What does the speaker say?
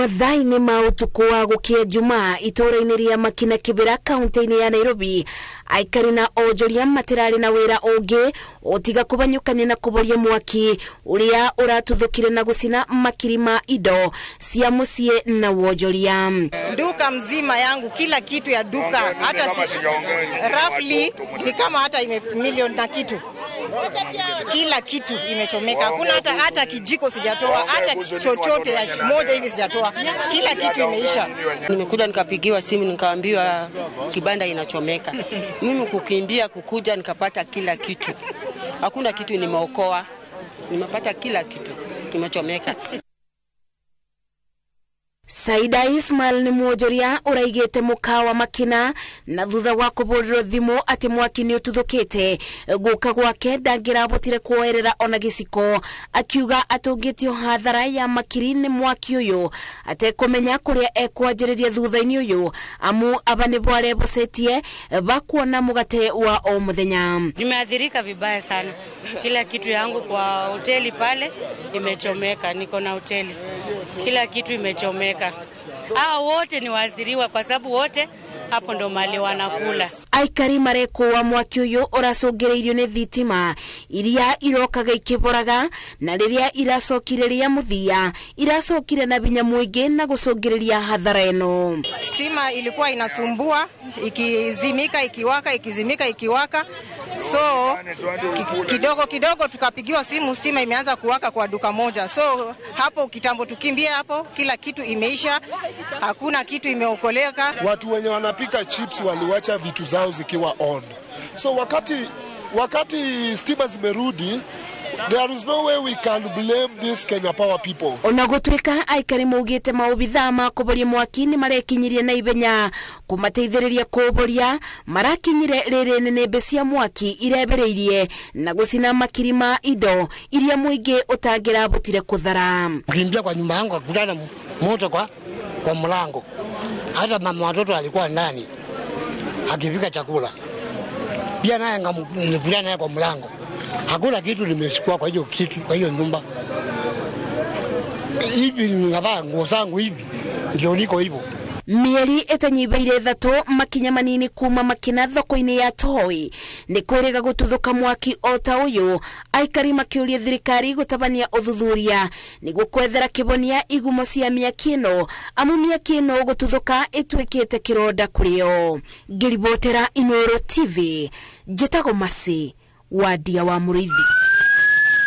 Mathaini ma utuku wa gukia Jumaa itura-ini ria Makina Kibra kaunti-ini ya Nairobi aikari na Onjoria matirari na wira ungi utiga kubanyukania na kuboria mwaki uria uratuthukire na gucina makiri ma indo cia mucie na Onjoria. Duka mzima yangu kila kitu ya duka hata roughly ni kama hata milioni na kitu. Kila kitu imechomeka. Hakuna hata kijiko sijatoa, hata chochote moja hivi sijatoa. Kila kitu imeisha. Nimekuja nikapigiwa simu nikaambiwa kibanda inachomeka. Mimi kukimbia kukuja nikapata kila kitu. Hakuna kitu nimeokoa. Nimepata kila kitu kimechomeka. Saida Ismail ni Onjoria uraigete mukawa Makina na thutha wa kuburiro thimu ati mwaki ni ututhukite guka gwake ndangirabotire kuoerera ona giciko akiuga atungitio hathara ya makiri ni mwaki uyu atekumenya kuria ekwanjiriria thutha-ini uyu amu abane bware bosetie bakuona mugate wa o muthenya. Nimeathirika vibaya sana. Kila kitu yangu kwa hoteli pale imechomeka. Niko na hoteli. Kila kitu imechomeka. Hao wote ni waaziriwa kwa sababu wote hapo ndo mali wanakula. Aikari mareko wa mwaki uyu uracungiriirio ni thitima iria irokaga ikiboraga na riria iracokiriria muthia iracokire na binya mwingi na gucungiriria hathara eno. Stima ilikuwa inasumbua ikizimika ikiwaka ikizimika ikiwaka. So kidogo tukapigiwa simu stima imeanza kuwaka kwa duka moja. So hapo kitambo tukimbia hapo kila kitu imeisha. Hakuna kitu imeokoleka. Watu wenye wanapika chips waliwacha vitu zao zikiwa on. So wakati stima zimerudi, there is no way we can blame this Kenya Power people. Ona gutwika aikari maugite maubitha ma kuboria mwaki ni marekinyirie na ibenya kumateithiriria kuboria marakinyire riri nene cia mwaki irebereirie na gucina makiri ma indo iria muingi utangira butire kuthara. Kimbia kwa nyumba yangu akutana moto kwa mlango. Hata mama watoto alikuwa ndani akipika chakula. Pia naye ngamkulia naye kwa mlango. Hakuna kitu limeshikwa kwa hiyo kitu kwa hiyo nyumba. Hivi ninavaa nguo zangu hivi ndio niko hivyo. Mieri etanyibeire thatu makinya manini kuma Makina thoko-ini ya Toi ni kwirega gututhuka mwaki ota uyu aikari makiuria thirikari gutabania uthuthuria niguo kwethera kibonia igumo cia miaki ino amu miaki ino gututhuka itwikite kironda kurio. Ngiribotera Inoro TV njetago Masi wadia wa Muriithi.